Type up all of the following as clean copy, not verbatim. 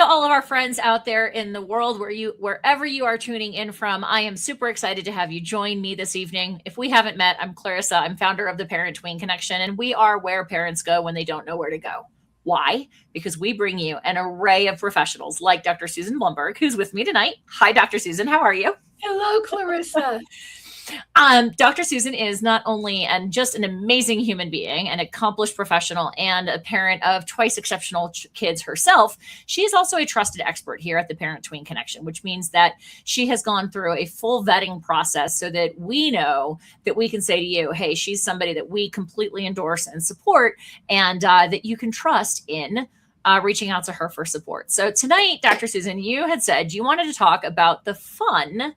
to all of our friends out there in the world wherever you are tuning in from. I am super excited to have you join me this evening. If we haven't met, I'm Clarissa. I'm founder of the Parent Tween Connection, and we are where parents go when they don't know where to go. Why? Because we bring you an array of professionals like Dr. Susan Blumberg, who's with me tonight. Hi, Dr. Susan. How are you? Hello, Clarissa. Dr. Susan is not only just an amazing human being, an accomplished professional, and a parent of twice exceptional kids herself. She is also a trusted expert here at the Parent Tween Connection, which means that she has gone through a full vetting process so that we know that we can say to you, hey, she's somebody that we completely endorse and support, and that you can trust in reaching out to her for support. So tonight, Dr. Susan, you had said you wanted to talk about the fun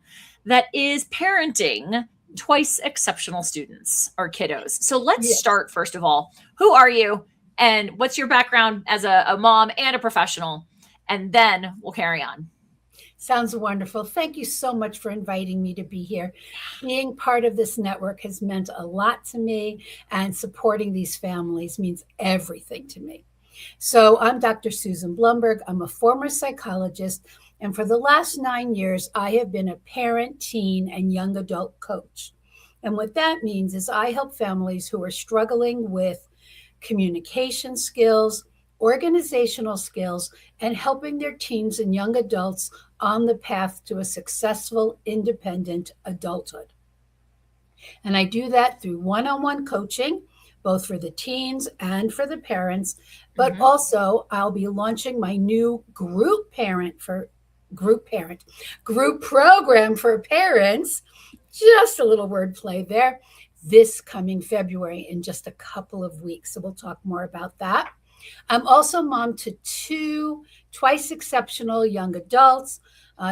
that is parenting twice exceptional students or kiddos. So let's start, first of all, who are you and what's your background as a mom and a professional? And then we'll carry on. Sounds wonderful. Thank you so much for inviting me to be here. Being part of this network has meant a lot to me, and supporting these families means everything to me. So I'm Dr. Susan Blumberg. I'm a former psychologist, and for the last 9 years, I have been a parent, teen, and young adult coach. And what that means is I help families who are struggling with communication skills, organizational skills, and helping their teens and young adults on the path to a successful, independent adulthood. And I do that through one-on-one coaching, both for the teens and for the parents, but also I'll be launching my new group program for parents, just a little wordplay there, this coming February in just a couple of weeks. So we'll talk more about that. I'm also mom to 2 twice exceptional young adults.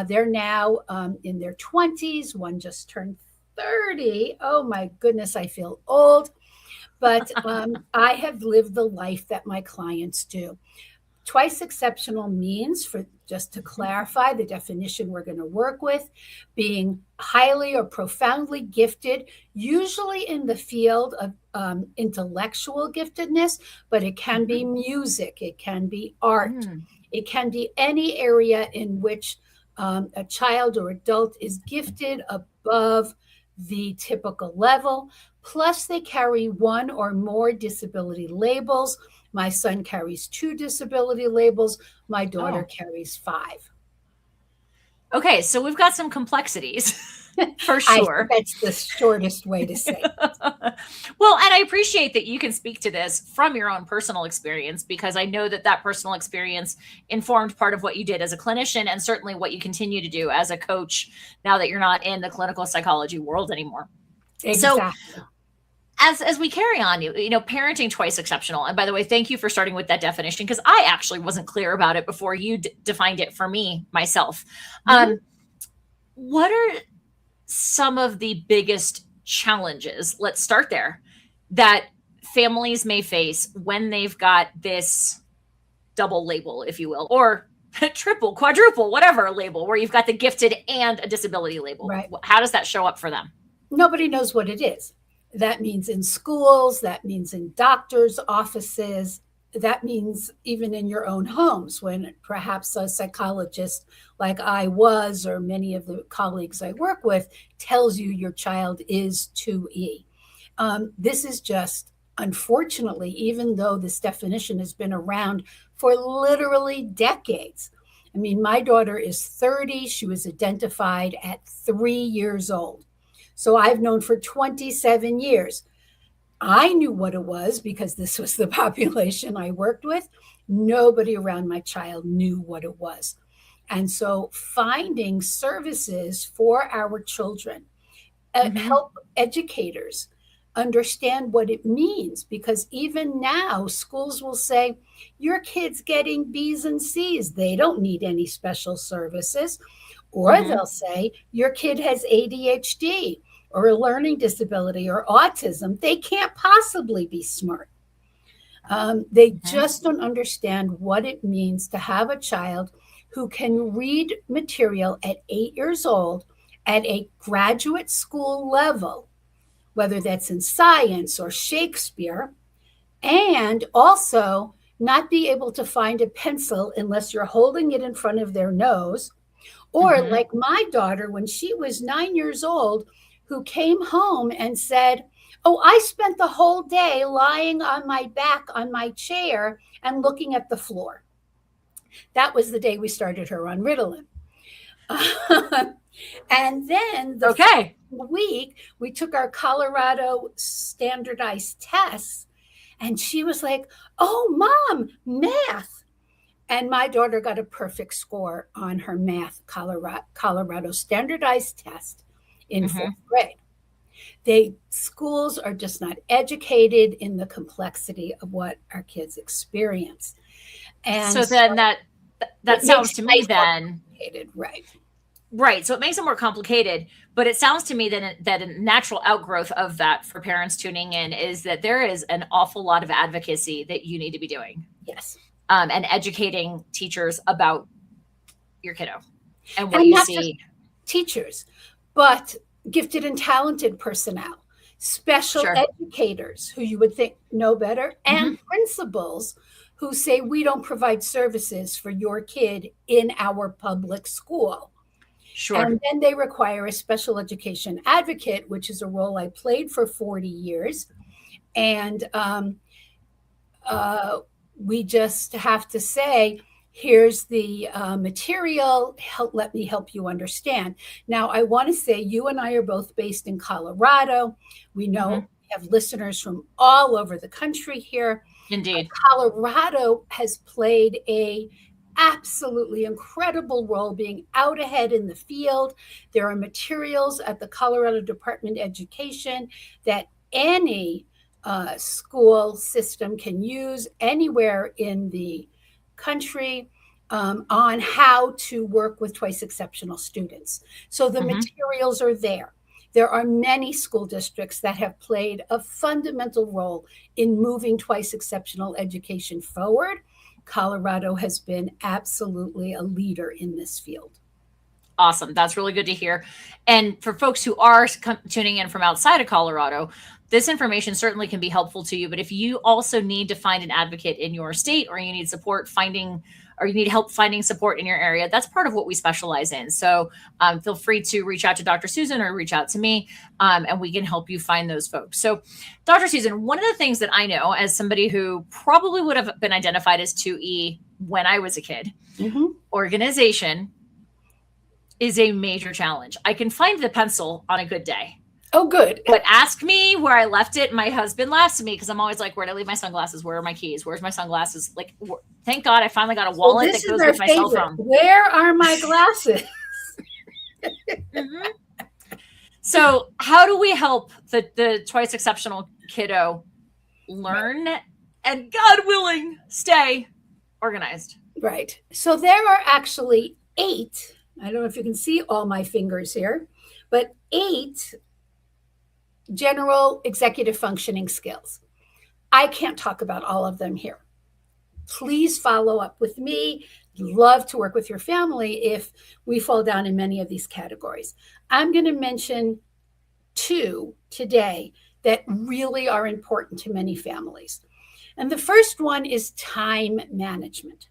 They're now in their 20s. One just turned 30. Oh my goodness, I feel old. But I have lived the life that my clients do. Twice exceptional means, for just to clarify the definition we're going to work with, being highly or profoundly gifted, usually in the field of intellectual giftedness, but it can be music, it can be art, it can be any area in which a child or adult is gifted above the typical level. Plus, they carry 1 or more disability labels. My son carries 2 disability labels. My daughter carries 5. Okay, so we've got some complexities for sure. That's the shortest way to say it. Well, and I appreciate that you can speak to this from your own personal experience, because I know that personal experience informed part of what you did as a clinician, and certainly what you continue to do as a coach now that you're not in the clinical psychology world anymore. Exactly. So as we carry on, parenting twice exceptional. And by the way, thank you for starting with that definition, because I actually wasn't clear about it before you defined it for me myself. What are some of the biggest challenges? Let's start there, that families may face when they've got this double label, if you will, or triple, quadruple, whatever label, where you've got the gifted and a disability label. Right. How does that show up for them? Nobody knows what it is. That means in schools, that means in doctors' offices, that means even in your own homes, when perhaps a psychologist like I was, or many of the colleagues I work with, tells you your child is 2E. This is just, unfortunately, even though this definition has been around for literally decades. I mean, my daughter is 30. She was identified at 3 years old. So I've known for 27 years. I knew what it was because this was the population I worked with. Nobody around my child knew what it was. And so finding services for our children, help educators understand what it means, because even now schools will say, your kid's getting B's and C's. They don't need any special services. Or they'll say, your kid has ADHD or a learning disability or autism. They can't possibly be smart. They just don't understand what it means to have a child who can read material at 8 years old at a graduate school level, whether that's in science or Shakespeare, and also not be able to find a pencil unless you're holding it in front of their nose. Or like my daughter, when she was 9 years old, who came home and said, "Oh, I spent the whole day lying on my back on my chair and looking at the floor." That was the day we started her on Ritalin. And then the Okay. week, we took our Colorado standardized tests, and she was like, "Oh, Mom, math." And my daughter got a perfect score on her math Colorado standardized test in fourth grade. Schools are just not educated in the complexity of what our kids experience. And so then that sounds to me then, right. Right. So it makes it more complicated, but it sounds to me that a natural outgrowth of that for parents tuning in is that there is an awful lot of advocacy that you need to be doing. Yes. And educating teachers about your kiddo and what you see. Teachers, but gifted and talented personnel, special educators who you would think know better, and principals who say, "We don't provide services for your kid in our public school." Sure. And then they require a special education advocate, which is a role I played for 40 years. And we just have to say, here's the material. Let me help you understand. Now, I want to say you and I are both based in Colorado. We know we have listeners from all over the country here. Indeed. Colorado has played a absolutely incredible role being out ahead in the field. There are materials at the Colorado Department of Education that any school system can use anywhere in the country on how to work with twice exceptional students. So the materials are there. There are many school districts that have played a fundamental role in moving twice exceptional education forward. Colorado has been absolutely a leader in this field. Awesome. That's really good to hear. And for folks who are tuning in from outside of Colorado, this information certainly can be helpful to you. But if you also need to find an advocate in your state, or you need support or you need help finding support in your area, that's part of what we specialize in. So feel free to reach out to Dr. Susan or reach out to me, and we can help you find those folks. So Dr. Susan, one of the things that I know as somebody who probably would have been identified as 2E when I was a kid, organization is a major challenge. I can find the pencil on a good day. Oh, good. But ask me where I left it. My husband laughs at me because I'm always like, where'd I leave my sunglasses? Where are my keys? Where's my sunglasses? Like, thank God I finally got a wallet that goes with my cell phone. Where are my glasses? So how do we help the twice exceptional kiddo learn and, God willing, stay organized? Right. So there are actually 8. I don't know if you can see all my fingers here, but 8 general executive functioning skills. I can't talk about all of them here. Please follow up with me. Love to work with your family if we fall down in many of these categories. I'm going to mention 2 today that really are important to many families. And the first one is time management.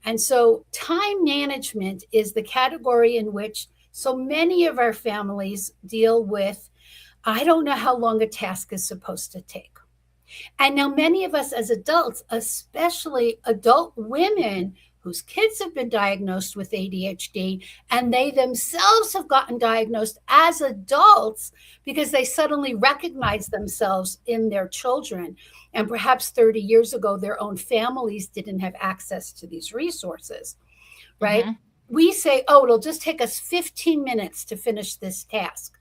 And so time management is the category in which so many of our families deal with, I don't know how long a task is supposed to take. And now many of us as adults, especially adult women whose kids have been diagnosed with ADHD, and they themselves have gotten diagnosed as adults because they suddenly recognize themselves in their children. And perhaps 30 years ago, their own families didn't have access to these resources, right? We say, oh, it'll just take us 15 minutes to finish this task.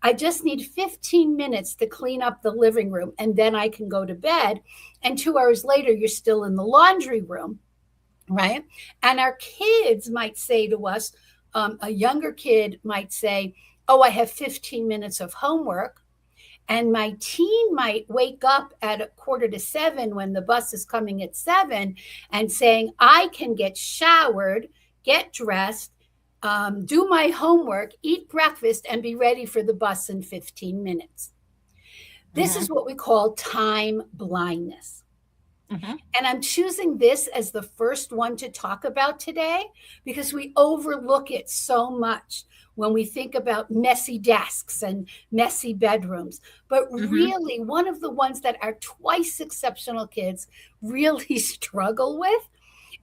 I just need 15 minutes to clean up the living room, and then I can go to bed. And 2 hours later, you're still in the laundry room, right? And our kids might say to us, a younger kid might say, oh, I have 15 minutes of homework. And my teen might wake up at 6:45 when the bus is coming at 7 and saying, I can get showered, get dressed, do my homework, eat breakfast, and be ready for the bus in 15 minutes. This is what we call time blindness. Mhm. And I'm choosing this as the first one to talk about today because we overlook it so much when we think about messy desks and messy bedrooms. But Mhm. really, one of the ones that our twice exceptional kids really struggle with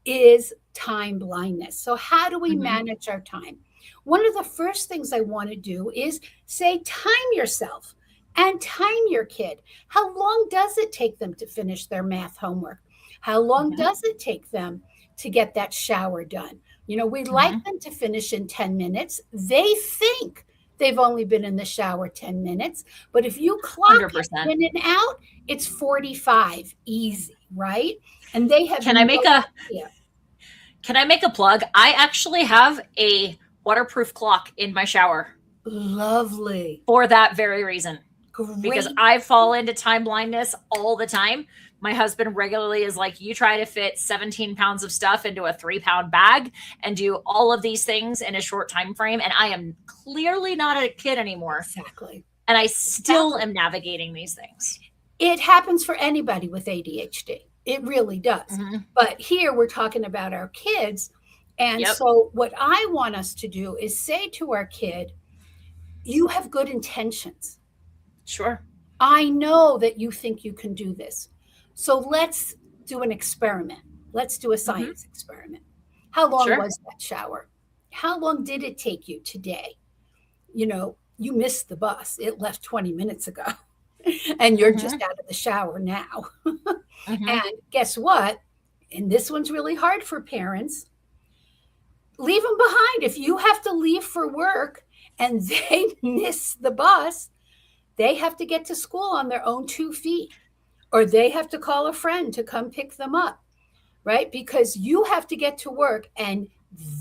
is time blindness. So, how do we Mhm. manage our time? One of the first things I want to do is say, time yourself and time your kid. How long does it take them to finish their math homework? How long Mhm. does it take them to get that shower done? You know, we like Mhm. them to finish in 10 minutes. They think they've only been in the shower 10 minutes. But if you clock it 100%. in and out, it's 45 easy, right? And they have Can I no make a idea. Can I make a plug? I actually have a waterproof clock in my shower Lovely. for that very reason. Because Great. I fall into time blindness all the time. My husband regularly is like, you try to fit 17 pounds of stuff into a 3-pound bag and do all of these things in a short time frame. And I am clearly not a kid anymore. Exactly. And I still am navigating these things. It happens for anybody with ADHD. It really does. Mhm. But here we're talking about our kids. And Yep. so, what I want us to do is say to our kid, you have good intentions. Sure. I know that you think you can do this. So, let's do an experiment. Let's do a Mhm. science experiment. How long Sure. was that shower? How long did it take you today? You know, you missed the bus. It left 20 minutes ago, and you're just Mhm. out of the shower now. Mhm. And guess what? And this one's really hard for parents. Leave them behind. If you have to leave for work and they miss the bus, they have to get to school on their own 2 feet, or they have to call a friend to come pick them up, right? Because you have to get to work, and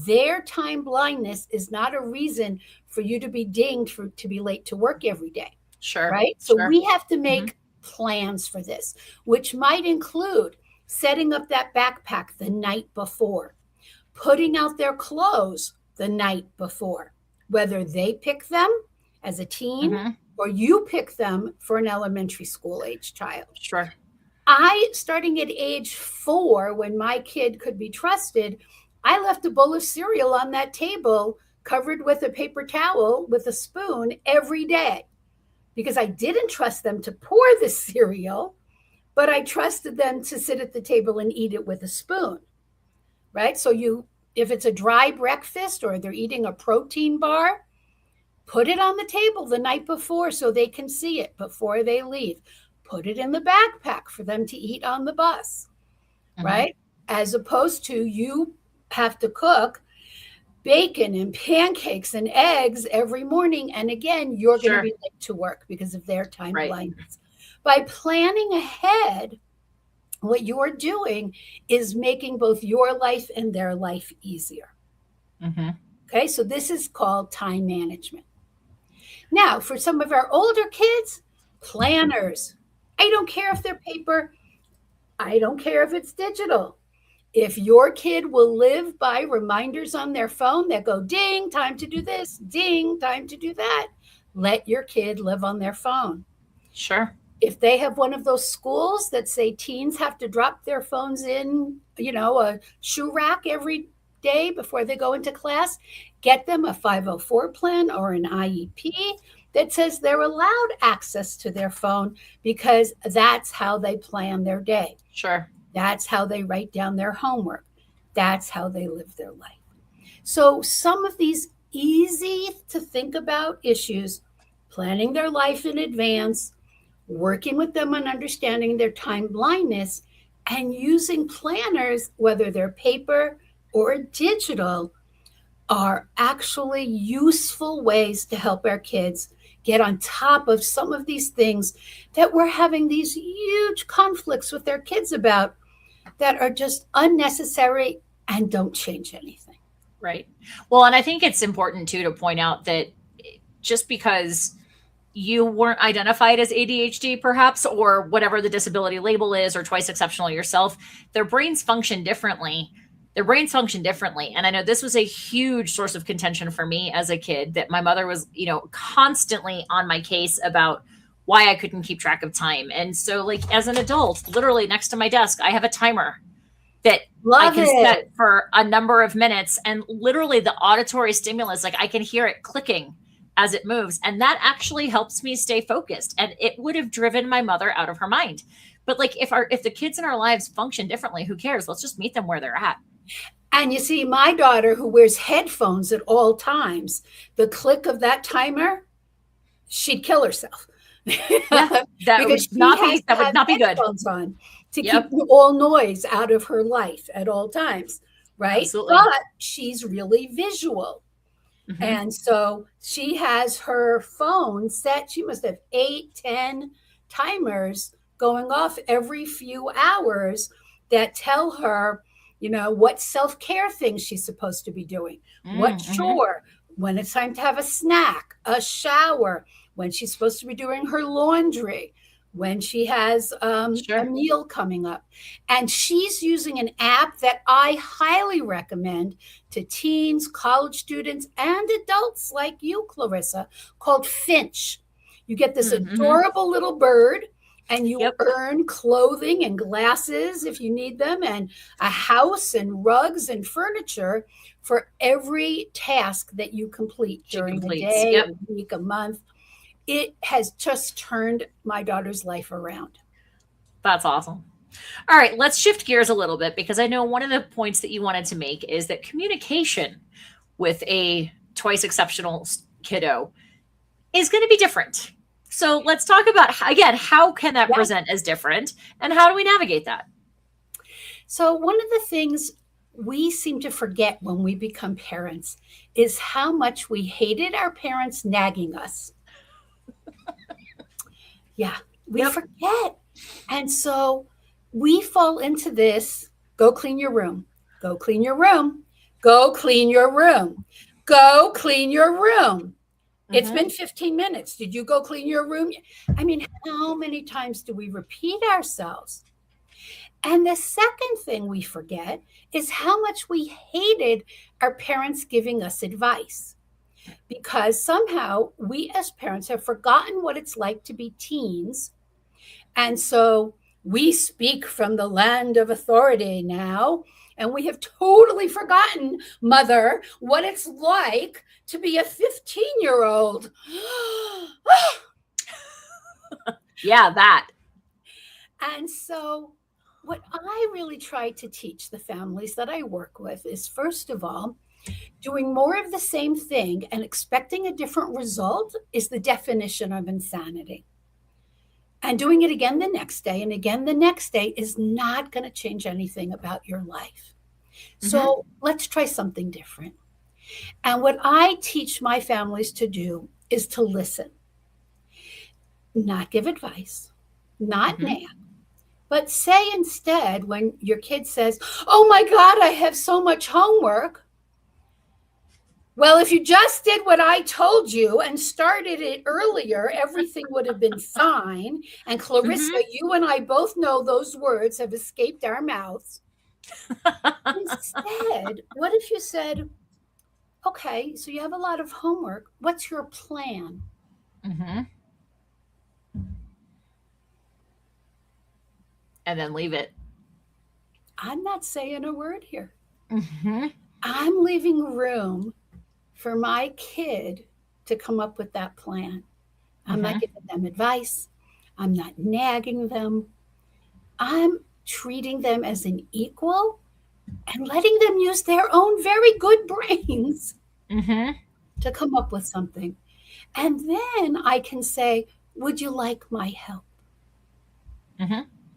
their time blindness is not a reason for you to be dinged to be late to work every day, Sure. right? So Sure. we have to Mhm. make plans for this, which might include setting up that backpack the night before, putting out their clothes the night before, whether they pick them as a teen Mhm. or you pick them for an elementary school age child. Sure. Starting at age 4, when my kid could be trusted, I left a bowl of cereal on that table covered with a paper towel with a spoon every day because I didn't trust them to pour the cereal, but I trusted them to sit at the table and eat it with a spoon, right? So if it's a dry breakfast or they're eating a protein bar, put it on the table the night before so they can see it before they leave. Put it in the backpack for them to eat on the bus, Mhm. right? As opposed to you have to cook bacon and pancakes and eggs every morning. And again, you're going to Sure. be late to work because of their time Right. blindness. By planning ahead, what you're doing is making both your life and their life easier. Mhm. Okay, so this is called time management. Now, for some of our older kids, planners. I don't care if they're paper, I don't care if it's digital. If your kid will live by reminders on their phone that go ding, time to do this, ding, time to do that, let your kid live on their phone. Sure. If they have one of those schools that say teens have to drop their phones in, a shoe rack every day before they go into class, get them a 504 plan or an IEP that says they're allowed access to their phone because that's how they plan their day. Sure. That's how they write down their homework. That's how they live their life. So, some of these easy to think about issues, planning their life in advance, working with them on understanding their time blindness, and using planners, whether they're paper or digital, are actually useful ways to help our kids get on top of some of these things that we're having these huge conflicts with their kids about that are just unnecessary and don't change anything. Right. Well, and I think it's important too to point out that just because you weren't identified as ADHD, perhaps, or whatever the disability label is, or twice exceptional yourself, their brains function differently. Their brains function differently. And I know this was a huge source of contention for me as a kid, that my mother was, constantly on my case about why I couldn't keep track of time. And so, like, as an adult, literally next to my desk, I have a timer that I Love can it. set for a number of minutes. And literally the auditory stimulus, like I can hear it clicking as it moves. And that actually helps me stay focused. And it would have driven my mother out of her mind. But like if the kids in our lives function differently, who cares? Let's just meet them where they're at. And you see, my daughter, who wears headphones at all times, the click of that timer, she'd kill herself. Yeah, that would not be good. On to keep all noise out of her life at all times, right? Absolutely. But she's really visual. Mm-hmm. And so she has her phone set. She must have 8, 10 timers going off every few hours that tell her, you know, what self-care things she's supposed to be doing, what chore, when it's time to have a snack, a shower, when she's supposed to be doing her laundry, when she has a meal coming up. And she's using an app that I highly recommend to teens, college students, and adults like you, Clarissa, called Finch. You get this adorable little bird, and you earn clothing and glasses if you need them, and a house and rugs and furniture for every task that you complete during the day, a week, a month. It has just turned my daughter's life around. That's awesome. All right, let's shift gears a little bit, because I know one of the points that you wanted to make is that communication with a twice exceptional kiddo is going to be different. So let's talk about, again, how can that present as different, and how do we navigate that? So one of the things we seem to forget when we become parents is how much we hated our parents nagging us. We forget. And so we fall into this, go clean your room, go clean your room, go clean your room, go clean your room. It's been 15 minutes. Did you go clean your room? I mean, how many times do we repeat ourselves? And the second thing we forget is how much we hated our parents giving us advice. Because somehow we as parents have forgotten what it's like to be teens. And so we speak from the land of authority now. And we have totally forgotten, Mother, what it's like to be a 15-year-old. Yeah, that. And so what I really try to teach the families that I work with is, first of all, doing more of the same thing and expecting a different result is the definition of insanity. And doing it again the next day and again the next day is not going to change anything about your life. So let's try something different. And what I teach my families to do is to listen, not give advice, not nag, but say instead, when your kid says, "Oh my God, I have so much homework." Well, if you just did what I told you and started it earlier, everything would have been fine. And Clarissa, you and I both know those words have escaped our mouths. Instead, what if you said, okay, so you have a lot of homework. What's your plan? And then leave it. I'm not saying a word here. I'm leaving room for my kid to come up with that plan. I'm not giving them advice. I'm not nagging them. I'm treating them as an equal and letting them use their own very good brains to come up with something. And then I can say, would you like my help?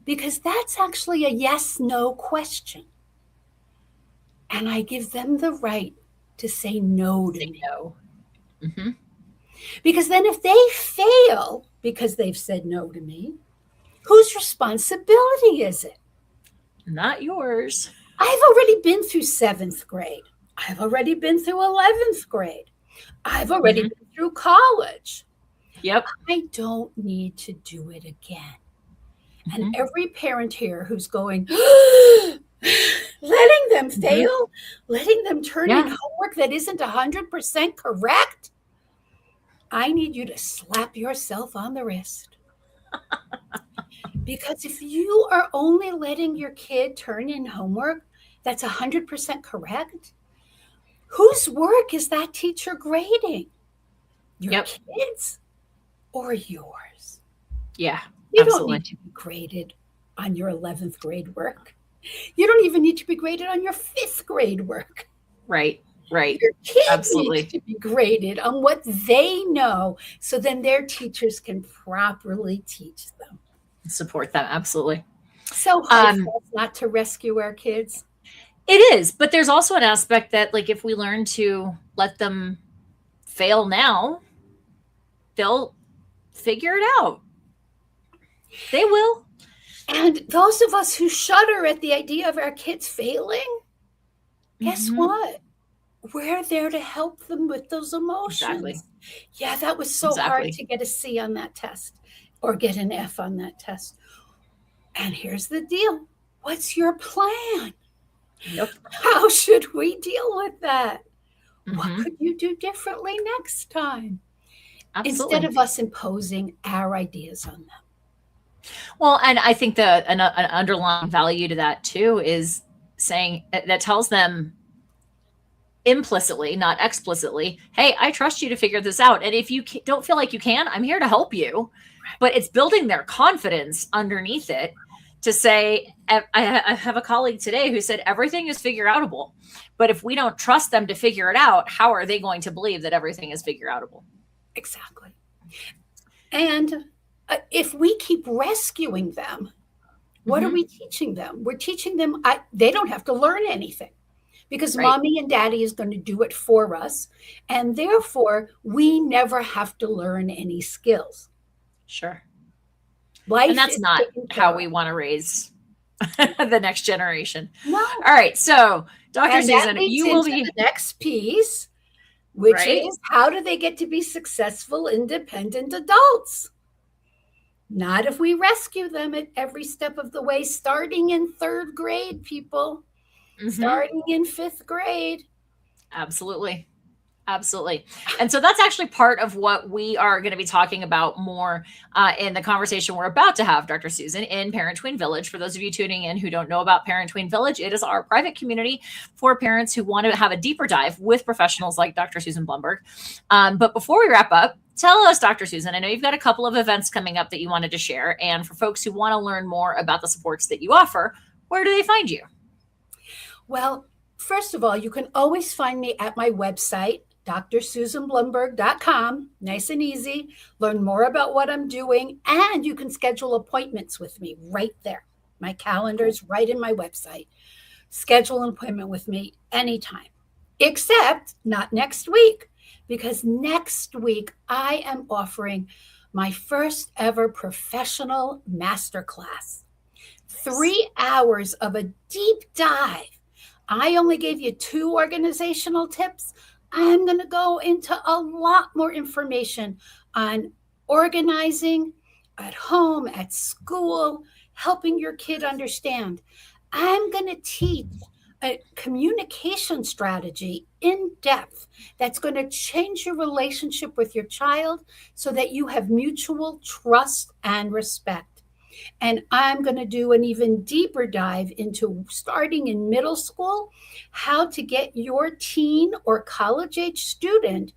Because that's actually a yes-no question. And I give them the right to say no to me. Because then if they fail because they've said no to me, whose responsibility is it? Not yours. I've already been through 7th grade. I've already been through 11th grade. I've already been through college. I don't need to do it again. And every parent here who's going, letting them fail, letting them turn in homework that isn't 100% correct, I need you to slap yourself on the wrist Because if you are only letting your kid turn in homework that's 100% correct, whose work is that teacher grading? Your kids or yours? Yeah, You absolutely. don't need to be graded on your 11th grade work. You don't even need to be graded on your 5th grade work. Right. Your kids need to be graded on what they know, so then their teachers can properly teach them. Support them. Absolutely. So hard for us not to rescue our kids. It is, but there's also an aspect that, like, if we learn to let them fail now, they'll figure it out. They will. And those of us who shudder at the idea of our kids failing, guess what? We're there to help them with those emotions. Exactly. Yeah, that was so hard to get a C on that test or get an F on that test. And here's the deal. What's your plan? Yep. How should we deal with that? What could you do differently next time? Instead of us imposing our ideas on them. Well, and I think an underlying value to that too is saying that tells them implicitly, not explicitly, hey, I trust you to figure this out. And if you don't feel like you can, I'm here to help you. But it's building their confidence underneath it to say, I have a colleague today who said everything is figure outable. But if we don't trust them to figure it out, how are they going to believe that everything is figure outable? Exactly. And if we keep rescuing them, what are we teaching them? We're teaching them they don't have to learn anything, because mommy and daddy is going to do it for us. And therefore, we never have to learn any skills. Sure. Life and that's not how we want to raise the next generation. No. All right. So, Dr. Susan, you will be the next piece, which is how do they get to be successful, independent adults? Not if we rescue them at every step of the way, starting in 3rd grade, people. Starting in 5th grade. Absolutely. Absolutely. And so that's actually part of what we are going to be talking about more in the conversation we're about to have, Dr. Susan, in Parent Tween Village. For those of you tuning in who don't know about Parent Tween Village, it is our private community for parents who want to have a deeper dive with professionals like Dr. Susan Blumberg. But before we wrap up, tell us, Dr. Susan, I know you've got a couple of events coming up that you wanted to share. And for folks who want to learn more about the supports that you offer, where do they find you? Well, first of all, you can always find me at my website, drsusanblumberg.com. Nice and easy. Learn more about what I'm doing, and you can schedule appointments with me right there. My calendar's right in my website. Schedule an appointment with me anytime, except not next week, because next week I am offering my first ever professional masterclass. 3 hours of a deep dive. I only gave you 2 organizational tips. I'm going to go into a lot more information on organizing at home, at school, helping your kid understand. I'm going to teach a communication strategy in depth that's going to change your relationship with your child so that you have mutual trust and respect. And I'm going to do an even deeper dive into, starting in middle school, how to get your teen or college age student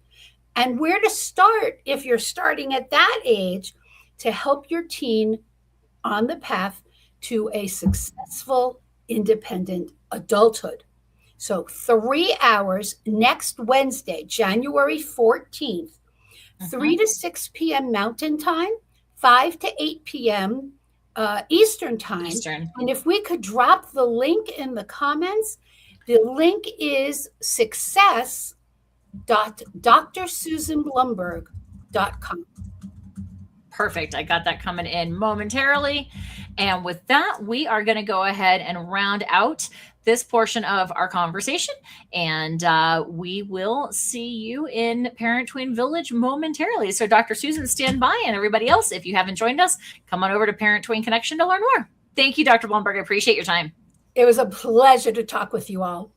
and where to start if you're starting at that age to help your teen on the path to a successful, independent adulthood. So 3 hours next Wednesday, January 14th, 3 to 6 p.m. Mountain Time, 5 to 8 p.m. Eastern Time. And if we could drop the link in the comments, the link is success.drsusanblumberg.com. Perfect. I got that coming in momentarily. And with that, we are going to go ahead and round out this portion of our conversation. And we will see you in Parent Tween Village momentarily. So Dr. Susan, stand by. And everybody else, if you haven't joined us, come on over to Parent Tween Connection to learn more. Thank you, Dr. Blumberg. I appreciate your time. It was a pleasure to talk with you all.